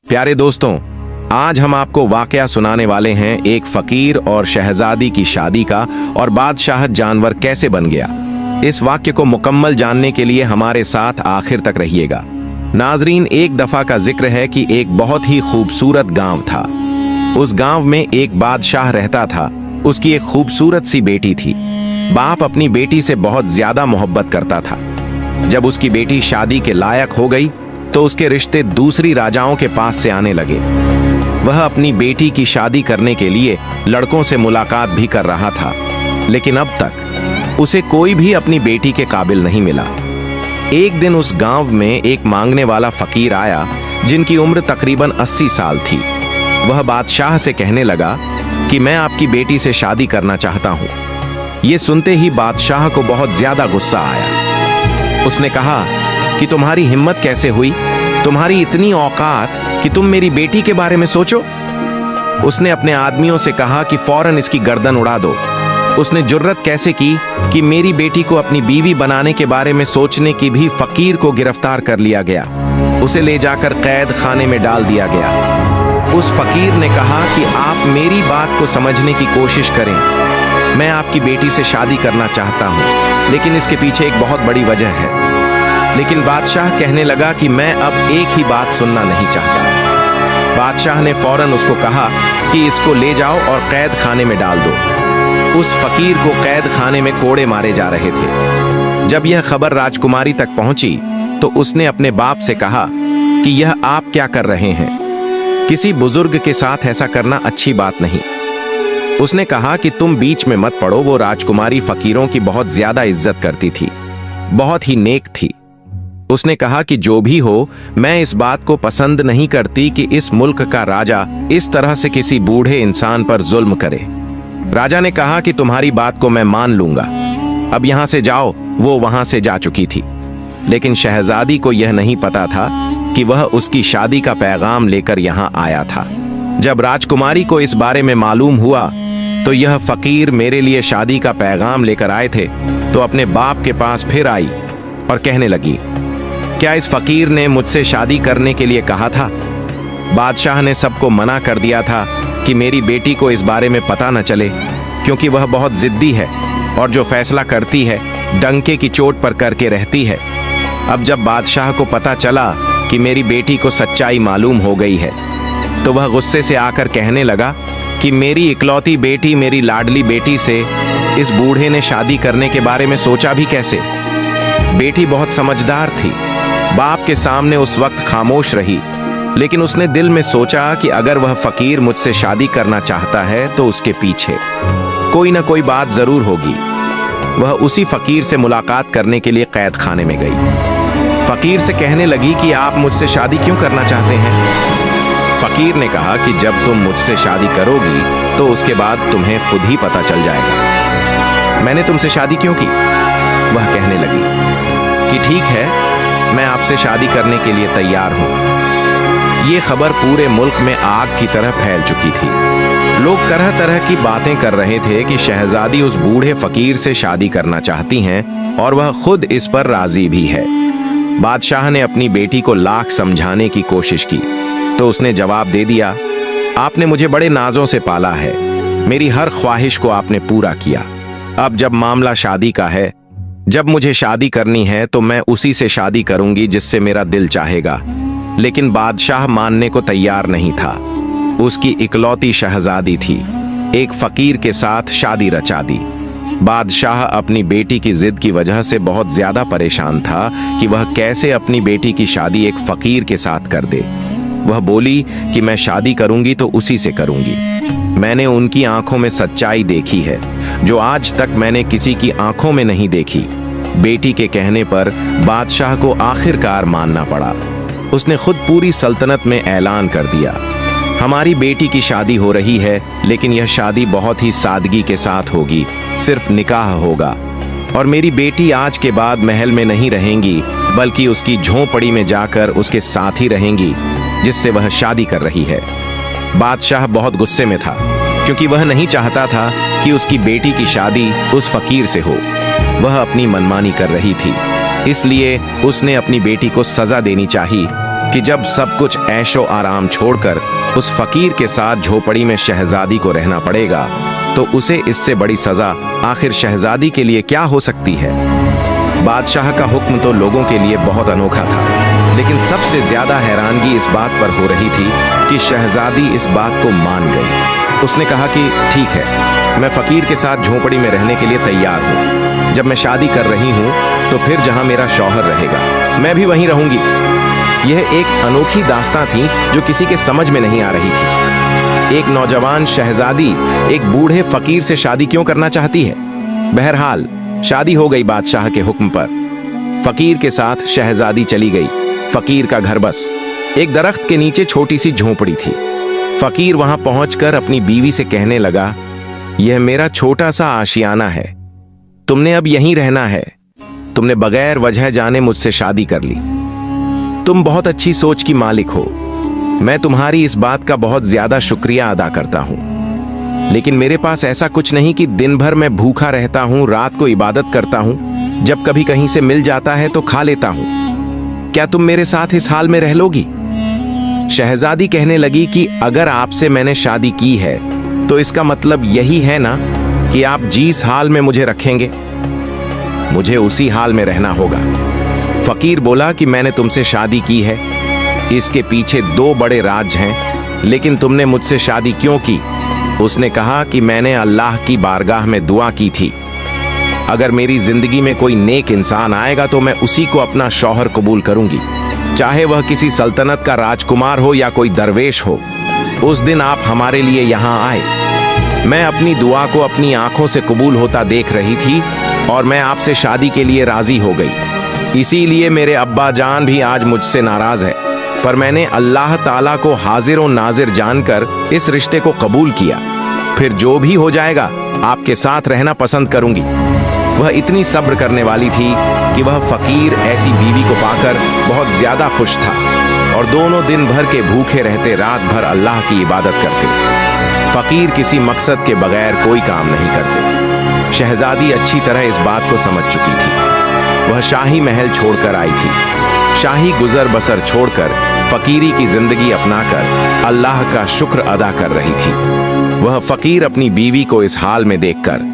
प्यारे दोस्तों, आज हम आपको वाकया सुनाने वाले हैं एक फकीर और शहजादी की शादी का और बादशाह जानवर कैसे बन गया। इस वाक्य को मुकम्मल जानने के लिए हमारे साथ आखिर तक रहिएगा। नाजरीन, एक दफा का जिक्र है कि एक बहुत ही खूबसूरत गांव था। उस गांव में एक बादशाह रहता था। उसकी एक खूबसूरत सी बेटी थी। बाप अपनी बेटी से बहुत ज्यादा मोहब्बत करता था। जब उसकी बेटी शादी के लायक हो गई तो उसके रिश्ते दूसरी राजाओं के पास से आने लगे। वह अपनी बेटी की शादी करने के लिए लड़कों से मुलाकात भी कर रहा था, लेकिन अब तक उसे कोई भी अपनी बेटी के काबिल नहीं मिला। एक दिन उस गांव में एक मांगने वाला फकीर आया जिनकी उम्र तकरीबन 80 साल थी। वह बादशाह से कहने लगा कि मैं आपकी बेटी से शादी करना चाहता हूं। यह सुनते ही बादशाह को बहुत ज्यादा गुस्सा आया। उसने कहा कि तुम्हारी हिम्मत कैसे हुई, तुम्हारी इतनी औकात कि तुम मेरी बेटी के बारे में सोचो। उसने अपने आदमियों से कहा कि फौरन इसकी गर्दन उड़ा दो। उसने जुर्रत कैसे की कि मेरी बेटी को अपनी बीवी बनाने के बारे में सोचने की भी फकीर को गिरफ्तार कर लिया गया। उसे ले जाकर कैद खाने में डाल दिया गया। उस फकीर ने कहा कि आप मेरी बात को समझने की कोशिश करें। मैं आपकी बेटी से शादी करना चाहता हूं, लेकिन इसके पीछे एक बहुत बड़ी वजह है। लेकिन बादशाह कहने लगा कि मैं अब एक ही बात सुनना नहीं चाहता। बादशाह ने फौरन उसको कहा कि इसको ले जाओ और कैद खाने में डाल दो। उस फकीर को कैद खाने में कोड़े मारे जा रहे थे। जब यह खबर राजकुमारी तक पहुंची तो उसने अपने बाप से कहा कि यह आप क्या कर रहे हैं। किसी बुजुर्ग के साथ ऐसा करना अच्छी बात नहीं। उसने कहा कि तुम बीच में मत पड़ो। वो राजकुमारी फकीरों की बहुत ज्यादा इज्जत करती थी, बहुत ही नेक थी। उसने कहा कि जो भी हो, मैं इस बात को पसंद नहीं करती कि इस मुल्क का राजा इस तरह से किसी बूढ़े इंसान पर जुल्म करे। राजा ने कहा कि तुम्हारी बात को मैं मान लूंगा, अब यहां से जाओ। वो वहां से जा चुकी थी, लेकिन शहजादी को यह नहीं पता था कि वह उसकी शादी का पैगाम लेकर यहां आया था। जब राजकुमारी को इस बारे में मालूम हुआ तो यह फकीर मेरे लिए शादी का पैगाम लेकर आए थे, तो अपने बाप के पास फिर आई और कहने लगी, क्या इस फकीर ने मुझसे शादी करने के लिए कहा था? बादशाह ने सबको मना कर दिया था कि मेरी बेटी को इस बारे में पता न चले, क्योंकि वह बहुत जिद्दी है और जो फैसला करती है डंके की चोट पर करके रहती है। अब जब बादशाह को पता चला कि मेरी बेटी को सच्चाई मालूम हो गई है, तो वह गुस्से से आकर कहने लगा कि मेरी इकलौती बेटी, मेरी लाडली बेटी से इस बूढ़े ने शादी करने के बारे में सोचा भी कैसे? बेटी बहुत समझदार थी। बाप के सामने उस वक्त खामोश रही, लेकिन उसने दिल में सोचा कि अगर वह फकीर मुझसे शादी करना चाहता है तो उसके पीछे कोई ना कोई बात जरूर होगी। वह उसी फकीर से मुलाकात करने के लिए कैद खाने में गई। फकीर से कहने लगी कि आप मुझसे शादी क्यों करना चाहते हैं? फकीर ने कहा कि जब तुम मुझसे शादी करोगी तो उसके बाद तुम्हें खुद ही पता चल जाएगा मैंने तुमसे शादी क्यों की। वह कहने लगी कि ठीक है, मैं आपसे शादी करने के लिए तैयार हूं। ये खबर पूरे मुल्क में आग की तरह फैल चुकी थी। लोग तरह तरह की बातें कर रहे थे कि शहजादी उस बूढ़े फकीर से शादी करना चाहती हैं और वह खुद इस पर राजी भी है। बादशाह ने अपनी बेटी को लाख समझाने की कोशिश की तो उसने जवाब दे दिया, आपने मुझे बड़े नाजों से पाला है, मेरी हर ख्वाहिश को आपने पूरा किया। अब जब मामला शादी का है, जब मुझे शादी करनी है तो मैं उसी से शादी करूंगी जिससे मेरा दिल चाहेगा। लेकिन बादशाह मानने को तैयार नहीं था। उसकी इकलौती शहजादी थी, एक फकीर के साथ शादी रचा दी। बादशाह अपनी बेटी की जिद की वजह से बहुत ज्यादा परेशान था कि वह कैसे अपनी बेटी की शादी एक फकीर के साथ कर दे। वह बोली कि मैं शादी करूंगी तो उसी से करूंगी। मैंने उनकी आंखों में सच्चाई देखी है जो आज तक मैंने किसी की आंखों में नहीं देखी। बेटी के कहने पर बादशाह को आखिरकार मानना पड़ा। उसने खुद पूरी सल्तनत में ऐलान कर दिया, हमारी बेटी की शादी हो रही है, लेकिन यह शादी बहुत ही सादगी के साथ होगी, सिर्फ निकाह होगा। और मेरी बेटी आज के बाद महल में नहीं रहेंगी, बल्कि उसकी झोंपड़ी में जाकर उसके साथ ही रहेंगी जिससे वह शादी कर रही है। बादशाह बहुत गुस्से में था, क्योंकि वह नहीं चाहता था कि उसकी बेटी की शादी उस फकीर से हो। वह अपनी मनमानी कर रही थी, इसलिए उसने अपनी बेटी को सजा देनी चाहिए कि जब सब कुछ ऐशो आराम छोड़कर उस फकीर के साथ झोपड़ी में शहजादी को रहना पड़ेगा, तो उसे इससे बड़ी सजा आखिर शहजादी के लिए क्या हो सकती है। बादशाह का हुक्म तो लोगों के लिए बहुत अनोखा था, लेकिन सबसे ज्यादा हैरानगी इस बात पर हो रही थी कि शहजादी इस बात को मान गई। उसने कहा कि ठीक है, मैं फकीर के साथ झोपड़ी में रहने के लिए तैयार हूँ। जब मैं शादी कर रही हूँ तो फिर जहाँ मेरा शौहर रहेगा मैं भी वहीं रहूंगी। यह एक अनोखी दास्तां थी जो किसी के समझ में नहीं आ रही थी। एक नौजवान शहजादी एक बूढ़े फकीर से शादी क्यों करना चाहती है? बहरहाल शादी हो गई बादशाह के हुक्म पर। फकीर के साथ शहजादी चली गई। फकीर का घर बस एक दरख्त के नीचे छोटी सी झोपड़ी थी। फकीर वहां पहुंचकर अपनी बीवी से कहने लगा, यह मेरा छोटा सा आशियाना है, तुमने अब यहीं रहना है। तुमने बगैर वजह जाने मुझसे शादी कर ली। तुम बहुत अच्छी सोच की मालिक हो। मैं तुम्हारी इस बात का बहुत ज्यादा शुक्रिया अदा करता हूं, लेकिन मेरे पास ऐसा कुछ नहीं कि दिन भर मैं भूखा रहता हूं, रात को इबादत करता हूं, जब कभी कहीं से मिल जाता है तो खा लेता हूं। क्या तुम मेरे साथ इस हाल में रह लोगी? शहजादी कहने लगी कि अगर आपसे मैंने शादी की है तो इसका मतलब यही है ना कि आप जिस हाल में मुझे रखेंगे मुझे उसी हाल में रहना होगा। फकीर बोला कि मैंने तुमसे शादी की है, इसके पीछे दो बड़े राज हैं, लेकिन तुमने मुझसे शादी क्यों की? उसने कहा कि मैंने अल्लाह की बारगाह में दुआ की थी, अगर मेरी जिंदगी में कोई नेक इंसान आएगा तो मैं उसी को अपना शौहर कबूल करूंगी, चाहे वह किसी सल्तनत का राजकुमार हो या कोई दरवेश हो। उस दिन आप हमारे लिए यहाँ आए। मैं अपनी दुआ को अपनी आंखों से कबूल होता देख रही थी और मैं आपसे शादी के लिए राजी हो गई। इसीलिए मेरे अब्बा जान भी आज मुझसे नाराज है, पर मैंने अल्लाह ताला को हाजिर और नाजिर जानकर इस रिश्ते को कबूल किया। फिर जो भी हो जाएगा आपके साथ रहना पसंद करूंगी। वह इतनी सब्र करने वाली थी कि वह फकीर ऐसी बीवी को पाकर बहुत ज्यादा खुश था और दोनों दिन भर के भूखे रहते रात भर अल्लाह की इबादत करते। फकीर किसी मकसद के बगैर कोई काम नहीं करते। शहजादी अच्छी तरह इस बात को समझ चुकी थी। वह शाही महल छोड़कर आई थी। शाही गुजर बसर छोड़कर फकीरी की जिंदगी अपनाकर अल्लाह का शुक्र अदा कर रही थी। वह फकीर अपनी बीवी को इस हाल में देखकर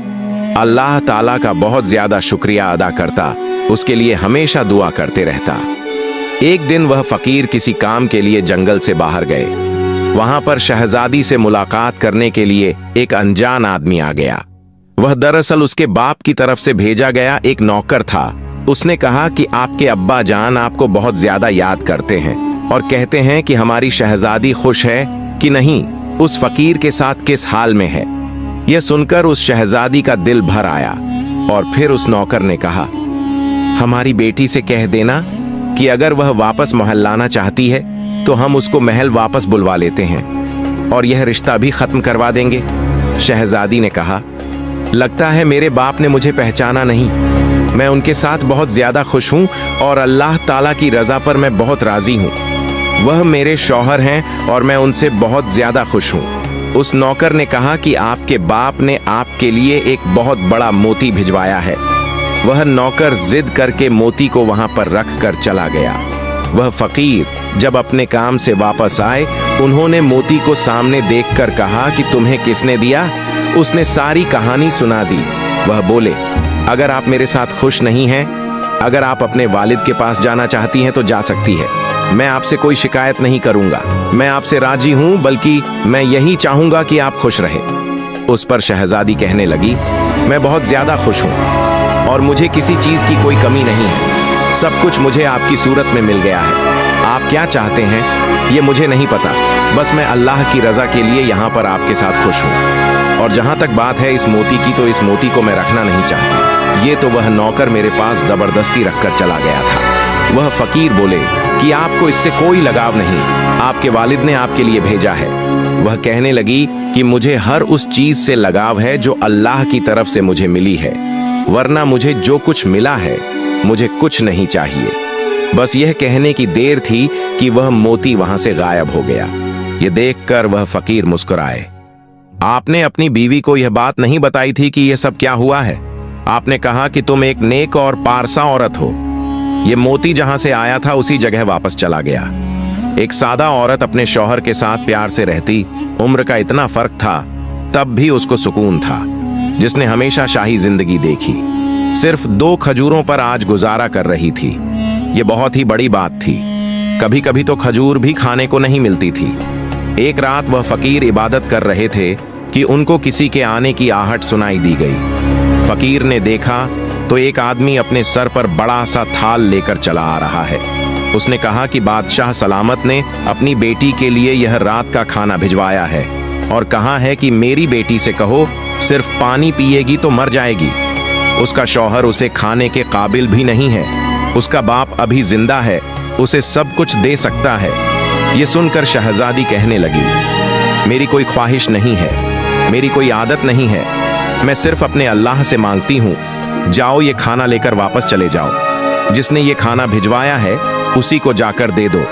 अल्लाह ताला का बहुत ज्यादा शुक्रिया अदा करता, उसके लिए हमेशा दुआ करते रहता। एक दिन वह फकीर किसी काम के लिए जंगल से बाहर गए। वहां पर शहजादी से मुलाकात करने के लिए एक अनजान आदमी आ गया। वह दरअसल उसके बाप की तरफ से भेजा गया एक नौकर था। उसने कहा कि आपके अब्बा जान आपको बहुत ज्यादा याद करते हैं और कहते हैं कि हमारी शहजादी खुश है कि नहीं, उस फकीर के साथ किस हाल में है। यह सुनकर उस शहजादी का दिल भर आया और फिर उस नौकर ने कहा, हमारी बेटी से कह देना कि अगर वह वापस महल लाना चाहती है तो हम उसको महल वापस बुलवा लेते हैं और यह रिश्ता भी खत्म करवा देंगे। शहजादी ने कहा, लगता है मेरे बाप ने मुझे पहचाना नहीं। मैं उनके साथ बहुत ज्यादा खुश हूं और अल्लाह ताला की रजा पर मैं बहुत राजी हूं। वह मेरे शौहर हैं और मैं उनसे बहुत ज्यादा खुश हूं। उस नौकर ने कहा कि आपके बाप ने आपके लिए एक बहुत बड़ा मोती भिजवाया है। वह नौकर जिद करके मोती को वहां पर रख कर चला गया। वह फकीर जब अपने काम से वापस आए, उन्होंने मोती को सामने देखकर कहा कि तुम्हें किसने दिया? उसने सारी कहानी सुना दी। वह बोले, अगर आप मेरे साथ खुश नहीं हैं, अगर आप अपने वालिद के पास जाना चाहती हैं तो जा सकती है। मैं आपसे कोई शिकायत नहीं करूंगा। मैं आपसे राजी हूं, बल्कि मैं यही चाहूंगा कि आप खुश रहे। उस पर शहजादी कहने लगी, मैं बहुत ज्यादा खुश हूं और मुझे किसी चीज की कोई कमी नहीं है। सब कुछ मुझे आपकी सूरत में मिल गया है। आप क्या चाहते हैं ये मुझे नहीं पता, बस मैं अल्लाह की रजा के लिए यहाँ पर आपके साथ खुश हूँ। और जहाँ तक बात है इस मोती की, तो इस मोती को मैं रखना नहीं चाहती। ये तो वह नौकर मेरे पास जबरदस्ती रखकर चला गया था। वह फकीर बोले कि आपको इससे कोई लगाव नहीं, आपके वालिद ने आपके लिए भेजा है। वह कहने लगी कि मुझे हर उस चीज से लगाव है जो अल्लाह की तरफ से मुझे मिली है, वरना मुझे जो कुछ मिला है मुझे कुछ नहीं चाहिए। बस यह कहने की देर थी कि वह मोती वहां से गायब हो गया। यह देखकर वह फकीर मुस्कुराए। आपने अपनी बीवी को यह बात नहीं बताई थी कि यह सब क्या हुआ है। आपने कहा कि तुम एक नेक और पारसा औरत हो। यह मोती जहां से आया था उसी जगह वापस चला गया। एक सादा औरत अपने शौहर के साथ प्यार से रहती, उम्र का इतना फर्क था, तब भी उसको सुकून था। जिसने हमेशा शाही जिंदगी देखी, सिर्फ 2 खजूरों पर आज गुजारा कर रही थी। ये बहुत ही बड़ी बात थी। कभी कभी तो खजूर भी खाने को नहीं मिलती थी। एक रात वह फकीर इबादत कर रहे थे कि उनको किसी के आने की आहट सुनाई दी गई। फकीर ने देखा तो एक आदमी अपने सर पर बड़ा सा थाल लेकर चला आ रहा है। उसने कहा कि बादशाह सलामत ने अपनी बेटी के लिए यह रात का खाना भिजवाया है और कहा है कि मेरी बेटी से कहो सिर्फ पानी पिएगी तो मर जाएगी। उसका शौहर उसे खाने के काबिल भी नहीं है। उसका बाप अभी जिंदा है, उसे सब कुछ दे सकता है। ये सुनकर शहजादी कहने लगी, मेरी कोई ख्वाहिश नहीं है, मेरी कोई आदत नहीं है, मैं सिर्फ अपने अल्लाह से मांगती हूँ, जाओ ये खाना लेकर वापस चले जाओ। जिसने ये खाना भिजवाया है उसी को जाकर दे दो।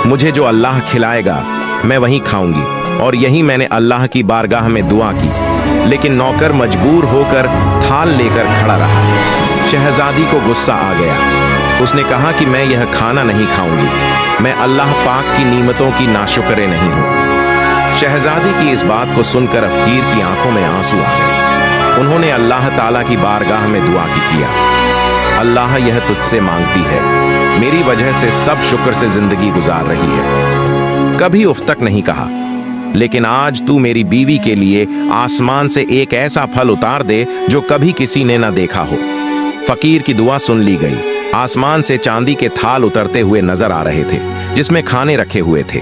मुझे जो अल्लाह खिलाएगा मैं वहीं खाऊंगी। और यही मैंने अल्लाह की बारगाह में दुआ की। लेकिन नौकर मजबूर होकर थाल लेकर खड़ा रहा। शहजादी को गुस्सा आ गया। उसने कहा कि मैं यह खाना नहीं खाऊंगी, मैं अल्लाह पाक की नीमतों की नाशुक्रे नहीं हूं। शहजादी की इस बात को सुनकर फकीर की आंखों में आंसू आ गए। उन्होंने अल्लाह ताला की बारगाह में दुआ की किया, अल्लाह यह तुझसे मांगती है, मेरी वजह से सब शुक्र से जिंदगी गुजार रही है, कभी उफ तक नहीं कहा, लेकिन आज तू मेरी बीवी के लिए आसमान से एक ऐसा फल उतार दे जो कभी किसी ने न देखा हो। फकीर की दुआ सुन ली गई। आसमान से चांदी के थाल उतरते हुए नजर आ रहे थे जिसमें खाने रखे हुए थे।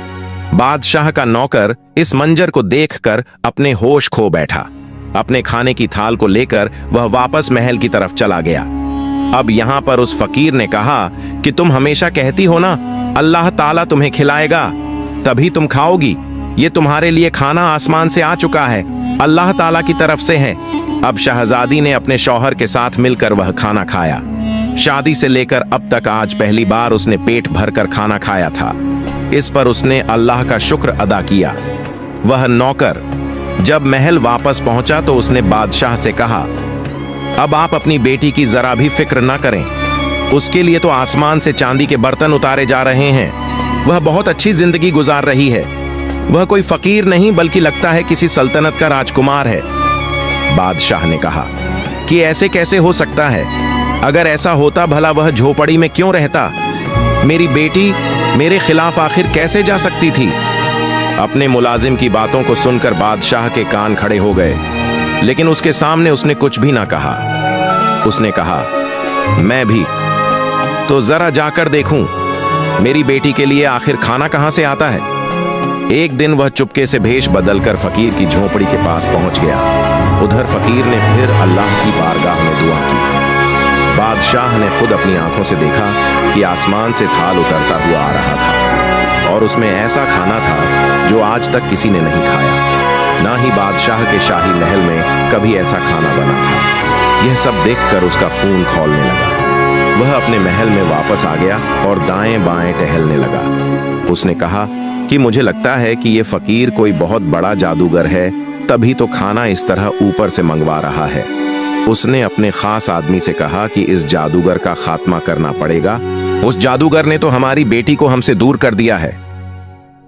बादशाह का नौकर इस मंजर को देखकर अपने होश खो बैठा। अपने खाने की थाल को लेकर वह वापस महल की तरफ चला गया। अब यहां पर उस फकीर ने कहा कि तुम हमेशा कहती हो ना, अल्लाह ताला तुम्हें खिलाएगा तभी तुम खाओगी। ये तुम्हारे लिए खाना आसमान से आ चुका है, अल्लाह ताला की तरफ से है। अब शहजादी ने अपने शौहर के साथ मिलकर वह खाना खाया। शादी से लेकर अब तक आज पहली बार उसने पेट भरकर खाना खाया था। इस पर उसने अल्लाह का शुक्र अदा किया। वह नौकर जब महल वापस पहुंचा तो उसने बादशाह से कहा, अब आप अपनी बेटी की जरा भी फिक्र ना करें, उसके लिए तो आसमान से चांदी के बर्तन उतारे जा रहे हैं। वह बहुत अच्छी जिंदगी गुजार रही है। वह कोई फकीर नहीं बल्कि लगता है किसी सल्तनत का राजकुमार है। बादशाह ने कहा कि ऐसे कैसे हो सकता है? अगर ऐसा होता भला वह झोपड़ी में क्यों रहता? मेरी बेटी मेरे खिलाफ आखिर कैसे जा सकती थी? अपने मुलाजिम की बातों को सुनकर बादशाह के कान खड़े हो गए, लेकिन उसके सामने उसने कुछ भी ना कहा। उसने कहा, मैं भी तो जरा जाकर देखूं मेरी बेटी के लिए आखिर खाना कहां से आता है। एक दिन वह चुपके से भेष बदलकर फकीर की झोपड़ी के पास पहुंच गया। उधर फकीर ने फिर अल्लाह की बारगाह में दुआ की। बादशाह ने खुद अपनी आंखों से देखा कि आसमान से थाल उतरता हुआ आ रहा था और उसमें ऐसा खाना था जो आज तक किसी ने नहीं खाया। ना ही बादशाह के शाही महल में कभी ऐसा खाना बना था। यह सब देखकर उसका खून खौलने लगा। वह अपने महल में वापस आ गया और दाएं बाएं टहलने लगा। उसने कहा कि मुझे लगता है कि यह फकीर कोई बहुत बड़ा जादूगर है, तभी तो खाना इस तरह ऊपर से मंगवा रहा है। उसने अपने खास आदमी से कहा कि इस जादूगर का खात्मा करना पड़ेगा। उस जादूगर ने तो हमारी बेटी को हमसे दूर कर दिया है।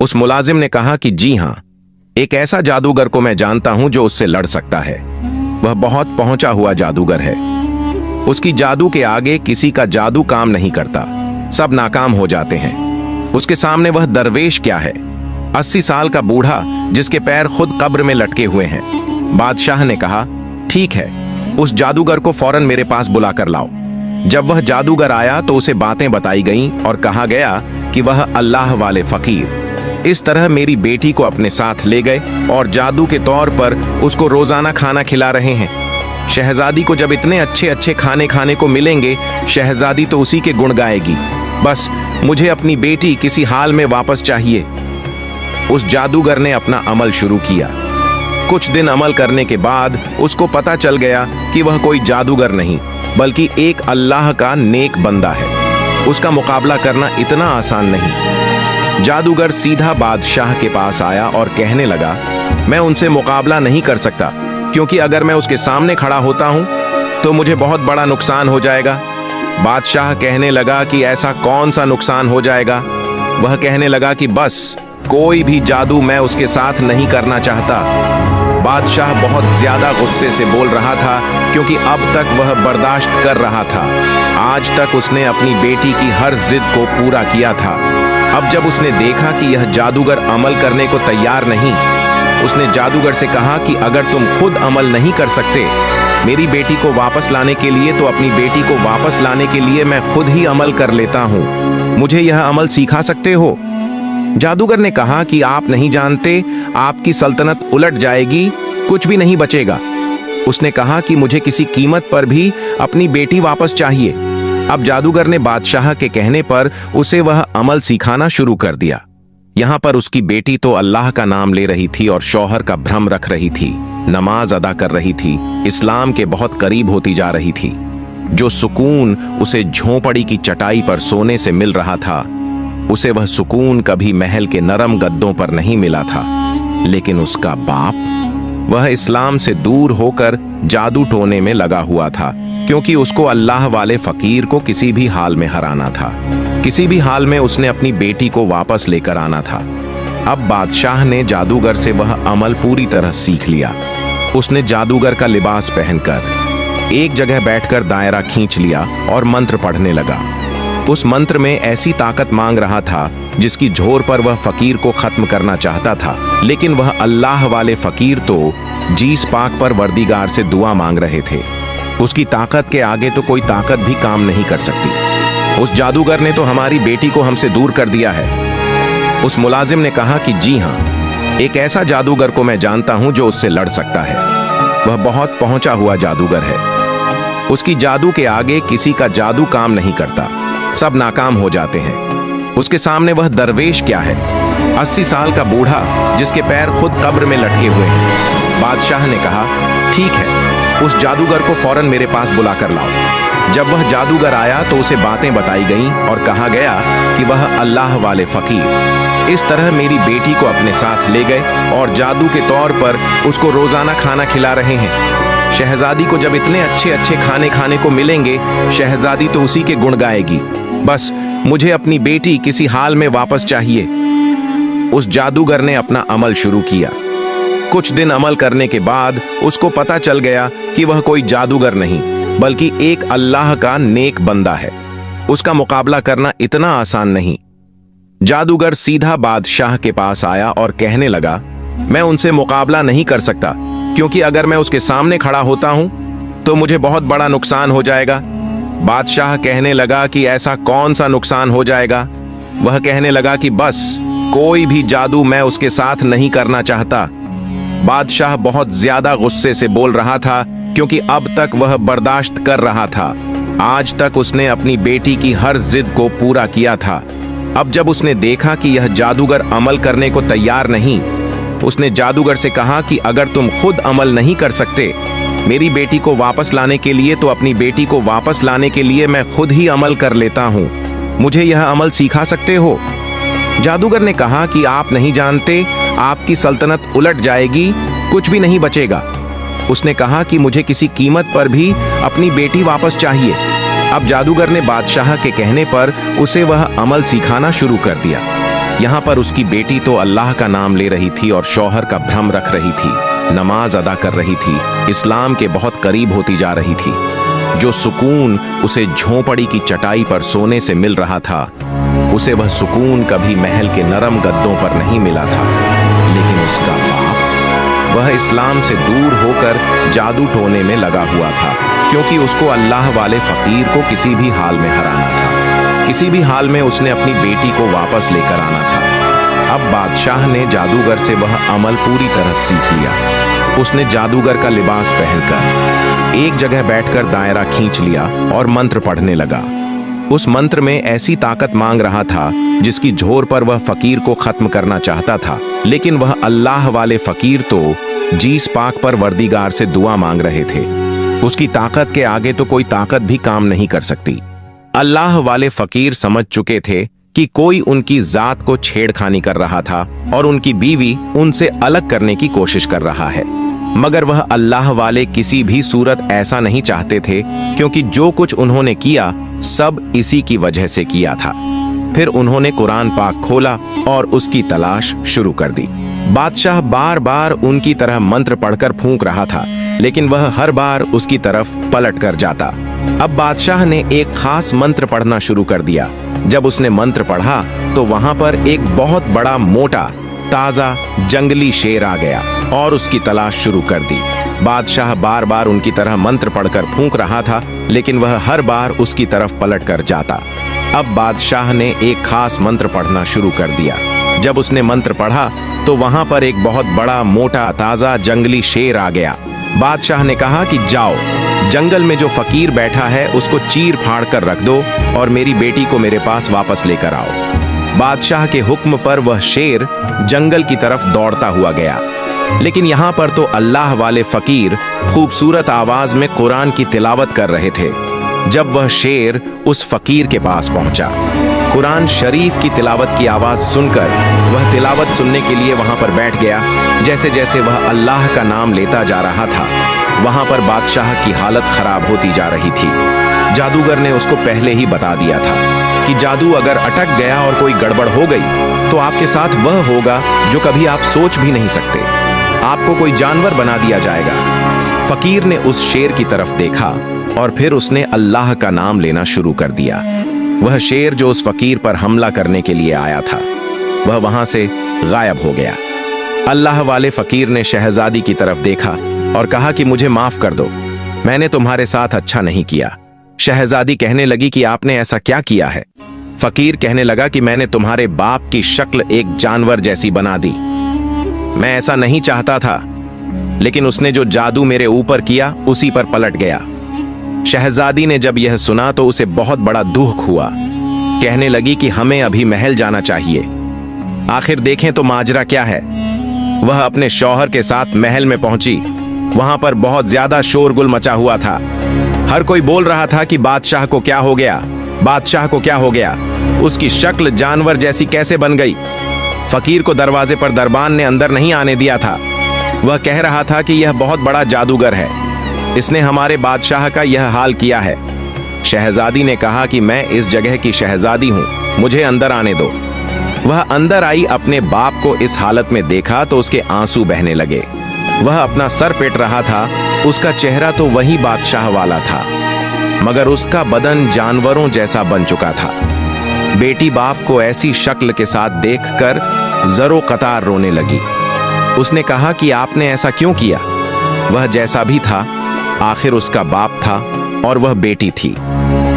उस मुलाजिम ने कहा कि जी हां, एक ऐसा जादूगर को मैं जानता हूं जो उससे लड़ सकता है। वह बहुत पहुंचा हुआ जादूगर है। उसकी जादू के आगे किसी का जादू काम नहीं करता, सब नाकाम हो जाते हैं। उसके सामने वह दरवेश क्या है, 80 साल का बूढ़ा जिसके पैर खुद कब्र में लटके हुए हैं। बादशाह ने कहा, ठीक है, उस जादूगर को फौरन मेरे पास बुला कर लाओ। जब वह जादूगर आया तो उसे बातें बताई गईं और कहा गया कि वह अल्लाह वाले फकीर इस तरह मेरी बेटी को अपने साथ ले गए और जादू के तौर पर उसको रोजाना खाना खिला रहे हैं। शहजादी को जब इतने अच्छे अच्छे खाने खाने को मिलेंगे, शहजादी तो उसी के गुण गाएगी। बस मुझे अपनी बेटी किसी हाल में वापस चाहिए। उस जादूगर ने अपना अमल शुरू किया। कुछ दिन अमल करने के बाद उसको पता चल गया कि वह कोई जादूगर नहीं बल्कि एक अल्लाह का नेक बंदा है। उसका मुकाबला करना इतना आसान नहीं। जादूगर सीधा बादशाह के पास आया और कहने लगा, मैं उनसे मुकाबला नहीं कर सकता, क्योंकि अगर मैं उसके सामने खड़ा होता हूं तो मुझे बहुत बड़ा नुकसान हो जाएगा। बादशाह कहने लगा कि ऐसा कौन सा नुकसान हो जाएगा? वह कहने लगा कि बस कोई भी जादू मैं उसके साथ नहीं करना चाहता। बादशाह बहुत ज्यादा गुस्से से बोल रहा था क्योंकि अब तक वह बर्दाश्त कर रहा था। आज तक उसने अपनी बेटी की हर जिद को पूरा किया था। अब जब उसने देखा कि यह जादूगर अमल करने को तैयार नहीं, उसने जादूगर से कहा कि अगर तुम खुद अमल नहीं कर सकते मेरी बेटी को वापस लाने के लिए, तो अपनी बेटी को वापस लाने के लिए मैं खुद ही अमल कर लेता हूँ। मुझे यह अमल सिखा सकते हो? जादूगर ने कहा कि आप नहीं जानते, आपकी सल्तनत उलट जाएगी, कुछ भी नहीं बचेगा। उसने कहा कि मुझे किसी कीमत पर भी अपनी बेटी वापस चाहिए। अब जादूगर ने बादशाह के कहने पर उसे वह अमल सिखाना शुरू कर दिया। यहाँ पर उसकी बेटी तो अल्लाह का नाम ले रही थी और शौहर का भ्रम रख रही थी, नमाज अदा कर रही थी, इस्लाम के बहुत करीब होती जा रही थी। जो सुकून उसे झोंपड़ी की चटाई पर सोने से मिल रहा था, उसे वह सुकून कभी महल के नरम गद्दों पर नहीं मिला था। लेकिन उसका बाप, वह इस्लाम से दूर होकर जादू टोने में लगा हुआ था, क्योंकि उसको अल्लाह वाले फकीर को किसी भी हाल में हराना था। किसी भी हाल में उसने अपनी बेटी को वापस लेकर आना था। अब बादशाह ने जादूगर से वह अमल पूरी तरह सीख लिया। उसने जादूगर का लिबास पहनकर एक जगह बैठकर दायरा खींच लिया और मंत्र पढ़ने लगा। उस मंत्र में ऐसी ताकत मांग रहा था जिसकी झोर पर वह फकीर को खत्म करना चाहता था। लेकिन वह अल्लाह वाले फकीर तो जीस पाक पर वर्दीगार से दुआ मांग रहे थे। उसकी ताकत के आगे तो कोई ताकत भी काम नहीं कर सकती। उस जादूगर ने तो हमारी बेटी को हमसे दूर कर दिया है। उस मुलाजिम ने कहा कि जी हाँ, एक ऐसा जादूगर को मैं जानता हूं जो उससे लड़ सकता है। वह बहुत पहुंचा हुआ जादूगर है। उसकी जादू के आगे किसी का जादू काम नहीं करता, सब नाकाम हो जाते हैं। उसके सामने वह दरवेश क्या है, 80 साल का बूढ़ा जिसके पैर खुद कब्र में लटके हुए हैं। बादशाह ने कहा, ठीक है, उस जादूगर को फौरन मेरे पास बुला कर लाओ। जब वह जादूगर आया तो उसे बातें बताई गईं और कहा गया कि वह अल्लाह वाले फकीर इस तरह मेरी बेटी को अपने साथ ले गए और जादू के तौर पर उसको रोजाना खाना खिला रहे हैं। शहजादी को जब इतने अच्छे अच्छे खाने खाने को मिलेंगे, शहजादी तो उसी के गुण गाएगी। बस मुझे अपनी बेटी किसी हाल में वापस चाहिए। उस जादूगर ने अपना अमल शुरू किया। कुछ दिन अमल करने के बाद उसको पता चल गया कि वह कोई जादूगर नहीं बल्कि एक अल्लाह का नेक बंदा है। उसका मुकाबला करना इतना आसान नहीं। जादूगर सीधा बादशाह के पास आया और कहने लगा, मैं उनसे मुकाबला नहीं कर सकता, क्योंकि अगर मैं उसके सामने खड़ा होता हूं तो मुझे बहुत बड़ा नुकसान हो जाएगा। बादशाह कहने लगा कि ऐसा कौन सा नुकसान हो जाएगा? वह कहने लगा कि बस कोई भी जादू मैं उसके साथ नहीं करना चाहता। बादशाह बहुत ज्यादा गुस्से से बोल रहा था, क्योंकि अब तक वह बर्दाश्त कर रहा था। आज तक उसने अपनी बेटी की हर जिद को पूरा किया था। अब जब उसने देखा कि यह जादूगर अमल करने को तैयार नहीं, उसने जादूगर से कहा कि अगर तुम खुद अमल नहीं कर सकते मेरी बेटी को वापस लाने के लिए, तो अपनी बेटी को वापस लाने के लिए मैं खुद ही अमल कर लेता हूं। मुझे यह अमल सिखा सकते हो? जादूगर ने कहा कि आप नहीं जानते, आपकी सल्तनत उलट जाएगी, कुछ भी नहीं बचेगा। उसने कहा कि मुझे किसी कीमत पर भी अपनी बेटी वापस चाहिए। अब जादूगर ने बादशाह के कहने पर उसे वह अमल सिखाना शुरू कर दिया। यहाँ पर उसकी बेटी तो अल्लाह का नाम ले रही थी और शौहर का भ्रम रख रही थी, नमाज अदा कर रही थी, इस्लाम के बहुत करीब होती जा रही थी। जो सुकून उसे झोंपड़ी की चटाई पर सोने से मिल रहा था, उसे वह सुकून कभी महल के नरम गद्दों पर नहीं मिला था। लेकिन उसका बाप, वह इस्लाम से दूर होकर जादू टोने में लगा हुआ था, क्योंकि उसको अल्लाह वाले फकीर को किसी भी हाल में हराना था। किसी भी हाल में उसने अपनी बेटी को वापस लेकर आना था। अब बादशाह ने जादूगर से वह अमल पूरी तरह सीख लिया। उसने जादूगर का लिबास पहनकर एक जगह बैठकर दायरा खींच लिया और मंत्र पढ़ने लगा। उस मंत्र में ऐसी ताकत मांग रहा था जिसकी झोर पर वह फकीर को खत्म करना चाहता था। लेकिन वह अल्लाह वाले फकीर तो जीस पाक पर वर्दीगार से दुआ मांग रहे थे। उसकी ताकत के आगे तो कोई ताकत भी काम नहीं कर सकती। अल्लाह वाले फकीर समझ चुके थे कि कोई उनकी जात को छेड़खानी कर रहा था और उनकी बीवी उनसे अलग करने की कोशिश कर रहा है। मगर वह अल्लाह वाले किसी भी सूरत ऐसा नहीं चाहते थे, क्योंकि जो कुछ उन्होंने किया सब इसी की वजह से किया था। फिर उन्होंने कुरान पाक खोला और उसकी तलाश शुरू कर दी। बादशाह बार बार उनकी तरह मंत्र पढ़कर फूंक रहा था, लेकिन वह हर बार उसकी तरफ पलट कर जाता। अब बादशाह ने एक खास मंत्र पढ़ना शुरू कर दिया। जब उसने मंत्र पढ़ा तो वहां पर एक बहुत बड़ा, मोटा, ताजा जंगली शेर आ गया और उसकी तलाश शुरू कर दी। बादशाह बार बार उनकी तरह मंत्र पढ़कर फूंक रहा था, लेकिन वह हर बार उसकी तरफ पलट कर जाता। अब बादशाह ने एक खास मंत्र पढ़ना शुरू कर दिया। जब उसने मंत्र पढ़ा तो वहां पर एक बहुत बड़ा, मोटा, ताजा जंगली शेर आ गया। बादशाह ने कहा कि जाओ, जंगल में जो फकीर बैठा है उसको चीर फाड़ कर रख दो और मेरी बेटी को मेरे पास वापस लेकर आओ। बादशाह के हुक्म पर वह शेर जंगल की तरफ दौड़ता हुआ गया, लेकिन यहाँ पर तो अल्लाह वाले फकीर खूबसूरत आवाज में कुरान की तिलावत कर रहे थे। जब वह शेर उस फकीर के पास पहुंचा, कुरान शरीफ की तिलावत की आवाज सुनकर वह तिलावत सुनने के लिए वहां पर बैठ गया। जैसे जैसे वह अल्लाह का नाम लेता जा रहा था, वहां पर बादशाह की हालत खराब होती जा रही थी। जादूगर ने उसको पहले ही बता दिया था कि जादू अगर अटक गया और कोई गड़बड़ हो गई तो आपके साथ वह होगा जो कभी आप सोच भी नहीं सकते। आपको कोई जानवर बना दिया जाएगा। फकीर ने उस शेर की तरफ देखा और फिर उसने अल्लाह का नाम लेना शुरू कर दिया। वह शेर जो उस फकीर पर हमला करने के लिए आया था, वह वहां से गायब हो गया। अल्लाह वाले फकीर ने शहजादी की तरफ देखा और कहा कि मुझे माफ कर दो, मैंने तुम्हारे साथ अच्छा नहीं किया। शहजादी कहने लगी कि आपने ऐसा क्या किया है? फकीर कहने लगा कि मैंने तुम्हारे बाप की शक्ल एक जानवर जैसी बना दी। मैं ऐसा नहीं चाहता था, लेकिन उसने जो जादू मेरे ऊपर किया उसी पर पलट गया। शहजादी ने जब यह सुना तो उसे बहुत बड़ा दुख हुआ। कहने लगी कि हमें अभी महल जाना चाहिए, आखिर देखें तो माजरा क्या है। वह अपने शौहर के साथ महल में पहुंची। वहां पर बहुत ज्यादा शोरगुल मचा हुआ था। हर कोई बोल रहा था कि बादशाह को क्या हो गया, बादशाह को क्या हो गया, उसकी शक्ल जानवर जैसी कैसे बन गई। फकीर को दरवाजे पर दरबान ने अंदर नहीं आने दिया था। वह कह रहा था कि यह बहुत बड़ा जादूगर है, इसने हमारे बादशाह का यह हाल किया है। शहजादी ने कहा कि मैं इस जगह की शहजादी हूं, मुझे अंदर आने दो। वह अंदर आई, अपने बाप को इस हालत में देखा तो उसके आंसू बहने लगे। वह अपना सर पीट रहा था। उसका चेहरा तो वही बादशाह वाला था, मगर उसका बदन जानवरों जैसा बन चुका था। बेटी बाप को ऐसी शक्ल के साथ देखकर जरो कतार रोने लगी। उसने कहा कि आपने ऐसा क्यों किया? वह जैसा भी था, आखिर उसका बाप था और वह बेटी थी।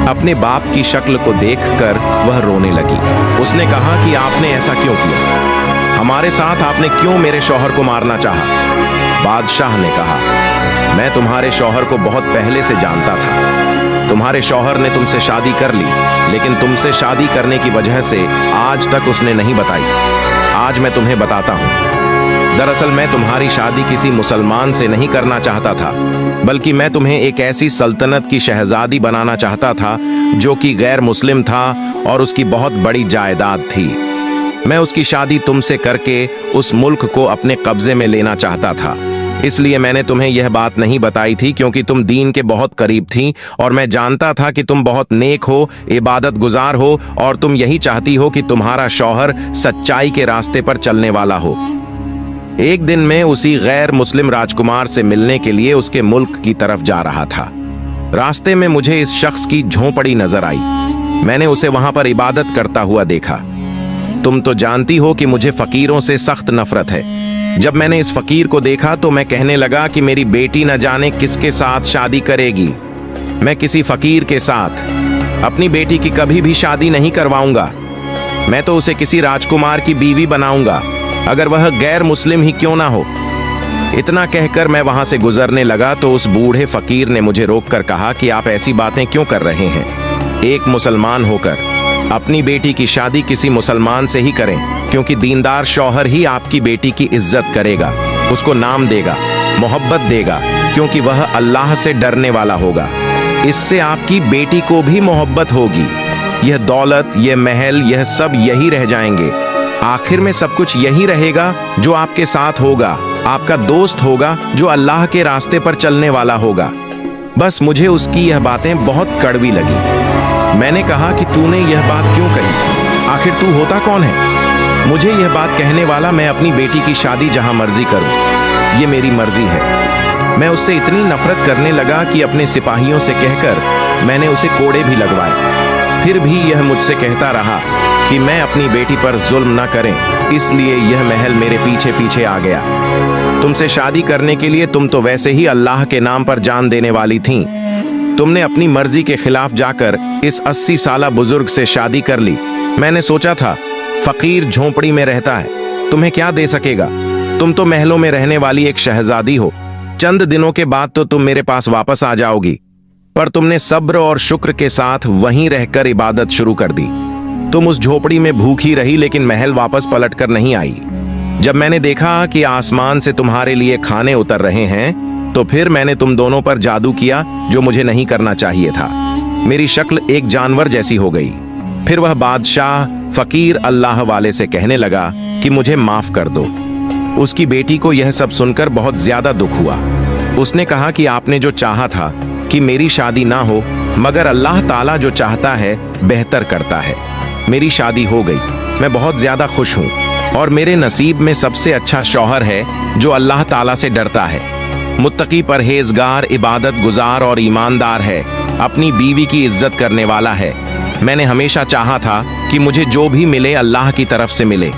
अपने बाप की शक्ल को देखकर वह रोने लगी। उसने कहा कि आपने ऐसा क्यों किया? हमारे साथ आपने क्यों मेरे शौहर को मारना चाहा? बादशाह ने कहा, मैं तुम्हारे शौहर को बहुत पहले से जानता था। तुम्हारे शौहर ने तुमसे शादी कर ली, लेकिन तुमसे शादी करने की वजह से आज तक उसने नहीं बताई। आज मैं तुम्हें बताता हूं। दरअसल मैं तुम्हारी शादी किसी मुसलमान से नहीं करना चाहता था, बल्कि मैं तुम्हें एक ऐसी सल्तनत की शहजादी बनाना चाहता था जो कि गैर मुस्लिम था और उसकी बहुत बड़ी जायदाद थी। मैं उसकी शादी तुमसे करके उस मुल्क को अपने कब्जे में लेना चाहता था। इसलिए मैंने तुम्हें यह बात नहीं बताई थी, क्योंकि तुम दीन के बहुत करीब थी और मैं जानता था कि तुम बहुत नेक हो, इबादत गुजार हो और तुम यही चाहती हो कि तुम्हारा शौहर सच्चाई के रास्ते पर चलने वाला हो। एक दिन मैं उसी गैर मुस्लिम राजकुमार से मिलने के लिए उसके मुल्क की तरफ जा रहा था। रास्ते में मुझे इस शख्स की झोंपड़ी नजर आई। मैंने उसे वहां पर इबादत करता हुआ देखा। तुम तो जानती हो कि मुझे फकीरों से सख्त नफरत है। जब मैंने इस फकीर को देखा तो मैं कहने लगा कि मेरी बेटी न जाने किसके साथ शादी करेगी। मैं किसी फकीर के साथ अपनी बेटी की कभी भी शादी नहीं करवाऊंगा। मैं तो उसे किसी राजकुमार की बीवी बनाऊंगा, अगर वह गैर मुस्लिम ही क्यों ना हो। इतना कहकर मैं वहां से गुजरने लगा तो उस बूढ़े फकीर ने मुझे रोककर कहा कि आप ऐसी बातें क्यों कर रहे हैं? एक मुसलमान होकर अपनी बेटी की शादी किसी मुसलमान से ही करें, क्योंकि दीनदार शौहर ही आपकी बेटी की इज्जत करेगा, उसको नाम देगा, मोहब्बत देगा, क्योंकि वह अल्लाह से डरने वाला होगा। इससे आपकी बेटी को भी मोहब्बत होगी। यह दौलत, यह महल, यह सब यही रह जाएंगे। आखिर में सब कुछ यही रहेगा जो आपके साथ होगा, आपका दोस्त होगा जो अल्लाह के रास्ते पर चलने वाला होगा। बस मुझे उसकी यह बातें बहुत कड़वी लगी। मैंने कहा कि तूने यह बात क्यों कही? आखिर तू होता कौन है? मुझे यह बात कहने वाला मैं अपनी बेटी की शादी जहां मर्जी करूं, ये मेरी मर्जी है। मैं उससे इतनी नफरत करने लगा कि अपने सिपाहियों से कहकर मैंने उसे कोड़े भी लगवाए। फिर भी यह मुझसे कहता रहा कि मैं अपनी बेटी पर जुल्म न करें, इसलिए यह महल मेरे पीछे पीछे आ गया। तुमसे शादी करने के लिए तुम तो वैसे ही अल्लाह के नाम पर जान देने वाली थीं। तुमने अपनी मर्जी के खिलाफ जाकर इस 80 साला बुजुर्ग से शादी कर ली। मैंने सोचा था फकीर झोंपड़ी में रहता है, तुम्हें क्या दे सकेगा? तुम तो महलों में रहने वाली एक शहजादी हो। चंद दिनों के बाद तो तुम मेरे पास वापस आ जाओगी। पर तुमने सब्र और शुक्र के साथ वहीं रहकर इबादत शुरू कर दी। तुम उस झोपड़ी में भूखी रही, लेकिन महल वापस पलटकर नहीं आई। जब मैंने देखा कि आसमान से तुम्हारे लिए खाने उतर रहे हैं, तो फिर मैंने तुम दोनों पर जादू किया, जो मुझे नहीं करना चाहिए था। मेरी शक्ल एक जानवर जैसी हो गई। फिर वह बादशाह फकीर अल्लाह वाले से कहने लगा कि मुझे माफ कर दो। उसकी बेटी को यह सब सुनकर बहुत ज्यादा दुख हुआ। उसने कहा कि आपने जो चाहा था कि मेरी शादी ना हो, मगर अल्लाह ताला जो चाहता है बेहतर करता है। मेरी शादी हो गई, मैं बहुत ज्यादा खुश हूँ, और मेरे नसीब में सबसे अच्छा शौहर है जो अल्लाह ताला से डरता है, मुत्तकी, परहेजगार, इबादत गुजार और ईमानदार है, अपनी बीवी की इज्जत करने वाला है। मैंने हमेशा चाहा था कि मुझे जो भी मिले अल्लाह की तरफ से मिले।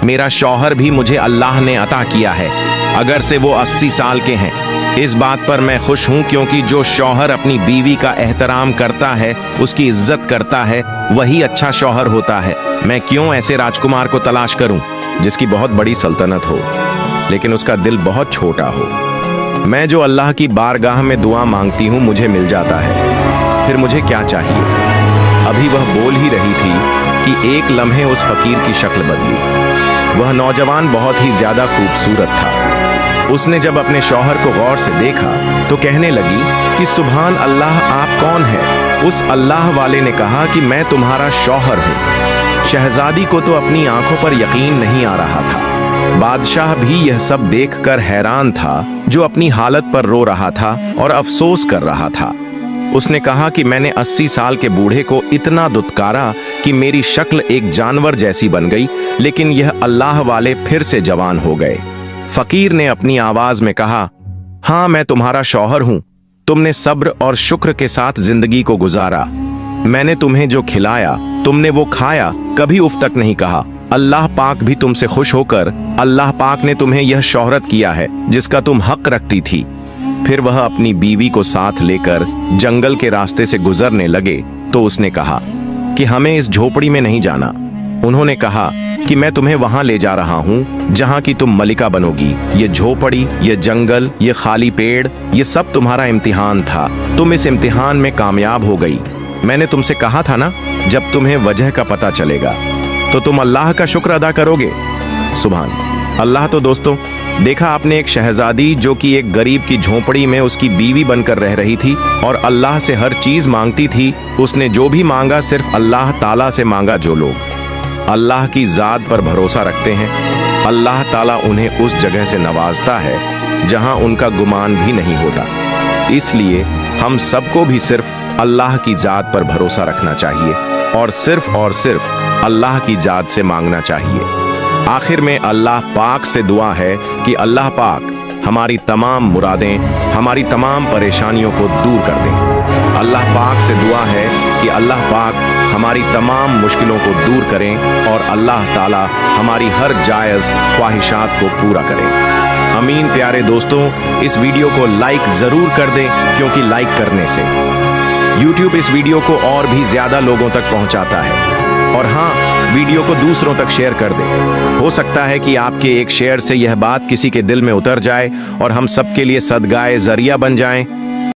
मेरा शौहर भी मुझे अल्लाह ने अता किया है, अगर से वो 80 साल के हैं। इस बात पर मैं खुश हूँ, क्योंकि जो शौहर अपनी बीवी का एहतराम करता है, उसकी इज्जत करता है, वही अच्छा शौहर होता है। मैं क्यों ऐसे राजकुमार को तलाश करूं जिसकी बहुत बड़ी सल्तनत हो, लेकिन उसका दिल बहुत छोटा हो। मैं जो अल्लाह की बारगाह में दुआ मांगती हूँ मुझे मिल जाता है, फिर मुझे क्या चाहिए? अभी वह बोल ही रही थी कि एक लम्हे उस फकीर की शक्ल बदली। वह नौजवान बहुत ही ज्यादा खूबसूरत था। उसने जब अपने शौहर को गौर से देखा तो कहने लगी कि सुभान अल्लाह, आप कौन हैं? उस अल्लाह वाले ने कहा कि मैं तुम्हारा शौहर हूँ। शहजादी को तो अपनी आंखों पर यकीन नहीं आ रहा था। बादशाह भी यह सब देखकर हैरान था, जो अपनी हालत पर रो रहा था और अफसोस कर रहा था। उसने कहा कि मैंने 80 साल के बूढ़े को इतना दुत्कारा कि मेरी शक्ल एक जानवर जैसी बन गई, लेकिन यह अल्लाह वाले फिर से जवान हो गए। फकीर ने अपनी आवाज में कहा, हाँ, मैं तुम्हारा शौहर हूं। तुमने सब्र और शुक्र के साथ जिंदगी को गुजारा। मैंने तुम्हें जो खिलाया तुमने वो खाया, कभी उफ तक नहीं कहा। अल्लाह पाक भी तुमसे खुश होकर अल्लाह पाक ने तुम्हें यह शोहरत किया है जिसका तुम हक रखती थी। फिर वह अपनी बीवी को साथ लेकर जंगल के रास्ते से गुजरने लगे तो उसने कहा कि हमें इस झोपड़ी में नहीं जाना। उन्होंने कहा कि मैं तुम्हें वहां ले जा रहा हूं जहां की तुम मलिका बनोगी। ये झोपड़ी, ये जंगल, ये खाली पेड़, ये सब तुम्हारा इम्तिहान था। तुम इस इम्तिहान में कामयाब हो गई। मैंने तुमसे कहा था ना, जब तुम्हें वजह का पता चलेगा तो तुम अल्लाह का शुक्र अदा करोगे। सुभान अल्लाह। तो दोस्तों, देखा आपने एक शहजादी जो कि एक गरीब की झोपड़ी में उसकी बीवी बनकर रह रही थी और अल्लाह से हर चीज मांगती थी। उसने जो भी मांगा सिर्फ अल्लाह ताला से मांगा। जो लोग अल्लाह की जात पर भरोसा रखते हैं, अल्लाह ताला उन्हें उस जगह से नवाजता है जहां उनका गुमान भी नहीं होता। इसलिए हम सबको भी सिर्फ अल्लाह की जात पर भरोसा रखना चाहिए और सिर्फ अल्लाह की जात से मांगना चाहिए। आखिर में अल्लाह पाक से दुआ है कि अल्लाह पाक हमारी तमाम मुरादें, हमारी तमाम परेशानियों को दूर कर दें। अल्लाह पाक से दुआ है कि अल्लाह पाक हमारी तमाम मुश्किलों को दूर करें और अल्लाह ताला हमारी हर जायज़ ख्वाहिशात को पूरा करें। अमीन। प्यारे दोस्तों, इस वीडियो को लाइक ज़रूर कर दें, क्योंकि लाइक करने से YouTube इस वीडियो को और भी ज़्यादा लोगों तक पहुंचाता है। और हाँ, वीडियो को दूसरों तक शेयर कर दें। हो सकता है कि आपके एक शेयर से यह बात किसी के दिल में उतर जाए और हम सबके लिए सदगाए जरिया बन जाएं।